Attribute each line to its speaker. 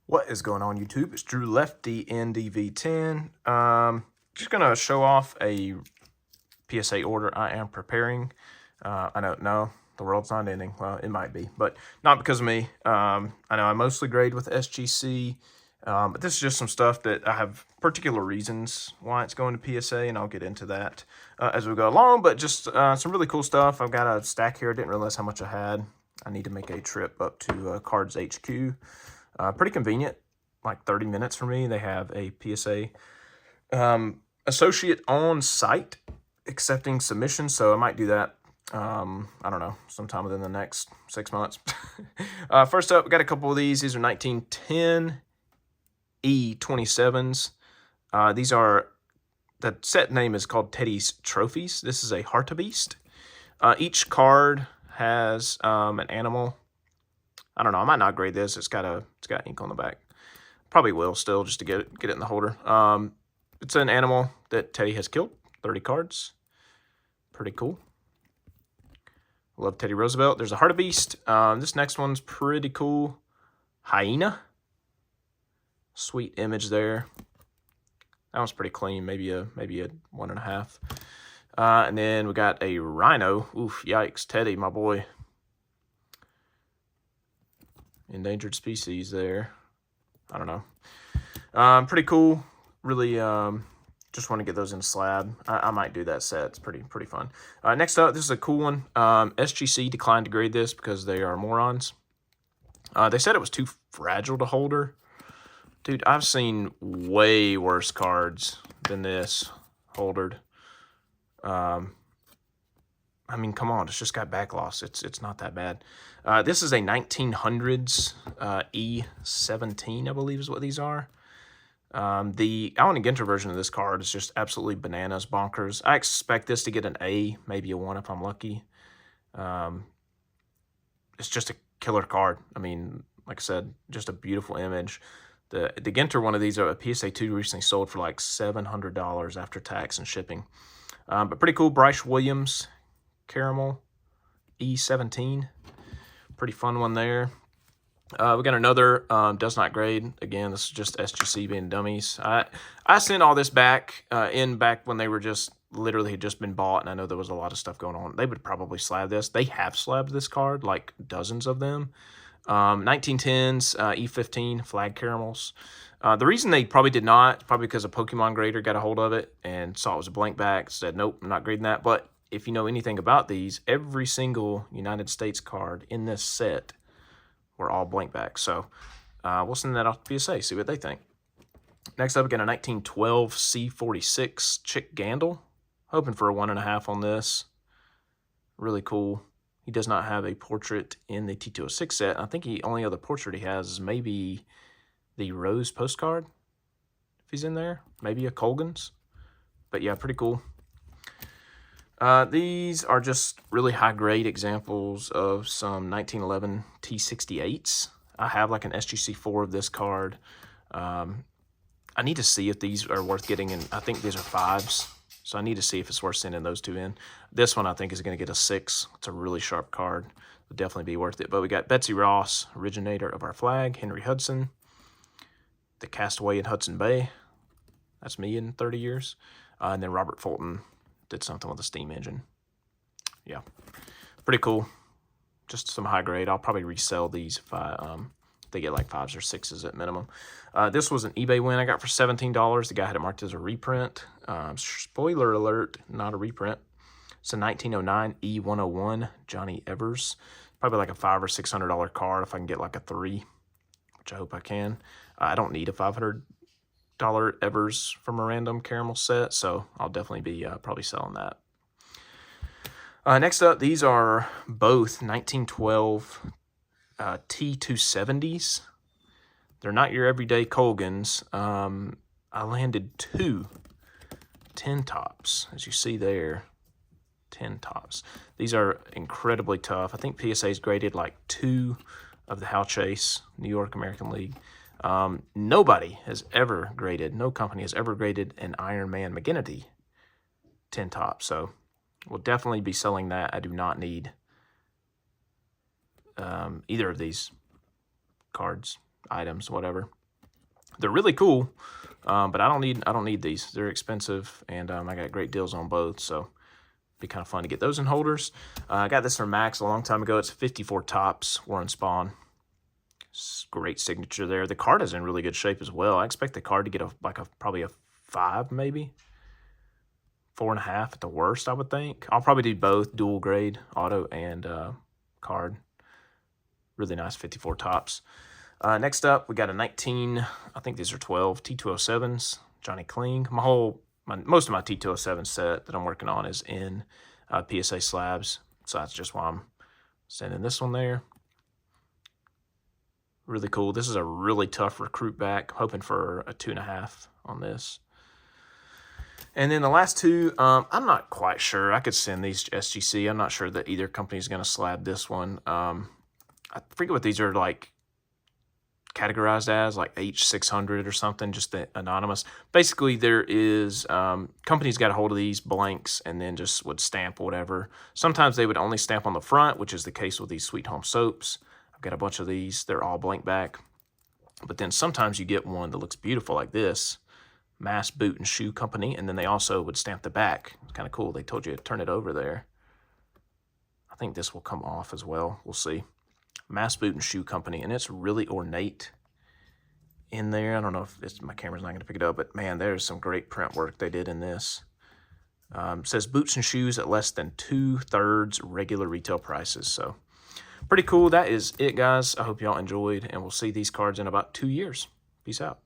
Speaker 1: What is going on, YouTube? It's Drew Lefty NDV10. Just gonna show off a PSA order I am preparing. I know, no, the world's not ending. Well, it might be, but not because of me. I know I mostly grade with SGC, but this is just some stuff that I have particular reasons why it's going to PSA, and I'll get into that as we go along. But just some really cool stuff. I've got a stack here. I didn't realize how much I had. I need to make a trip up to Cards HQ. Pretty convenient, like 30 minutes for me. They have a PSA associate on site accepting submissions, so I might do that, I don't know, sometime within the next 6 months. First up, we got a couple of these. These are 1910 E27s. These are, the set name is called Teddy's Trophies. This is a Hartebeest. Each card has an animal. I don't know. I might not grade this. It's got ink on the back. Probably will still, just to get it in the holder. It's an animal that Teddy has killed. 30 cards. Pretty cool. Love Teddy Roosevelt. There's a Hartebeest. This next one's pretty cool. Hyena. Sweet image there. That one's pretty clean. Maybe a 1.5. And then we got a rhino. Oof, yikes. Teddy, my boy. Endangered species there. I don't know. Pretty cool. Really just want to get those in a slab. I might do that set. It's pretty fun. Next up, this is a cool one. SGC declined to grade this because they are morons. They said it was too fragile to holder. Dude, I've seen way worse cards than this holdered. I mean, come on, it's just got back loss. It's not that bad. This is a 1900s E17, I believe is what these are. The Allen & Ginter version of this card is just absolutely bananas, bonkers. I expect this to get an A, maybe a 1 if I'm lucky. It's just a killer card. I mean, like I said, just a beautiful image. The Ginter one of these, a PSA 2 recently sold for like $700 after tax and shipping. But pretty cool. Bryce Williams Caramel E17, pretty fun one there. We got another does not grade. Again, this is just SGC being dummies. I sent all this back back when they were just literally had just been bought, and I know there was a lot of stuff going on. They would probably slab this. They have slabbed this card, like dozens of them. 1910s E15 flag caramels. The reason they probably did not, probably because a Pokemon grader got a hold of it and saw it was a blank back, said, nope, I'm not grading that. But if you know anything about these, every single United States card in this set were all blank backs. So we'll send that off to PSA, see what they think. Next up, we got a 1912 C46 Chick Gandil. Hoping for a 1.5 on this. Really cool. He does not have a portrait in the T206 set. I think the only other portrait he has is maybe the Rose postcard, if he's in there. Maybe a Colgan's. But yeah, pretty cool. These are just really high-grade examples of some 1911 T68s. I have like an SGC4 of this card. I need to see if these are worth getting in. I think these are 5s, so I need to see if it's worth sending those two in. This one I think is going to get a 6. It's a really sharp card. Would definitely be worth it. But we got Betsy Ross, originator of our flag, Henry Hudson, the castaway in Hudson Bay. That's me in 30 years. And then Robert Fulton did something with a steam engine. Yeah, pretty cool. Just some high grade. I'll probably resell these if they get like 5s or 6s at minimum. This was an eBay win I got for $17. The guy had it marked as a reprint. Spoiler alert, not a reprint. It's a 1909 E101 Johnny Evers. Probably like a $500 or $600 card if I can get like a 3, which I hope I can. I don't need a $500 Evers from a random caramel set, so I'll definitely be probably selling that. Next up, these are both 1912 T270s. They're not your everyday Colgans. I landed 2 10 tops, as you see there. 10 tops. These are incredibly tough. I think PSA's graded like 2 of the Hal Chase New York American League. Nobody has ever graded, no company has ever graded an Iron Man McGinnity 10 top. So we'll definitely be selling that. I do not need either of these cards, items, whatever. They're really cool, but I don't need these. They're expensive, and I got great deals on both, so be kind of fun to get those in holders. I got this from Max a long time ago. It's 54 tops, Warren Spawn. Great signature there. The card is in really good shape as well. I expect the card to get probably a 5, maybe 4.5 at the worst, I would think. I'll probably do both, dual grade, auto and card. Really nice 54 tops. Next up, we got a 19, I think these are 12, T207s, Johnny Kling. Most of my T207 set that I'm working on is in PSA slabs, so that's just why I'm sending this one there. Really cool. This is a really tough recruit back. Hoping for a 2.5 on this. And then the last two, I'm not quite sure. I could send these to SGC. I'm not sure that either company is going to slab this one. I forget what these are like categorized as, like H600 or something, just the anonymous. Basically, there is companies got a hold of these blanks and then just would stamp whatever. Sometimes they would only stamp on the front, which is the case with these Sweet Home soaps. I've got a bunch of these. They're all blank back. But then sometimes you get one that looks beautiful like this, Mass Boot and Shoe Company, and then they also would stamp the back. It's kind of cool. They told you to turn it over there. I think this will come off as well. We'll see. Mass Boot and Shoe Company, and it's really ornate in there. I don't know if my camera's not going to pick it up, but man, there's some great print work they did in this. It says boots and shoes at less than 2/3 regular retail prices. So pretty cool. That is it, guys. I hope y'all enjoyed, and we'll see these cards in about 2 years. Peace out.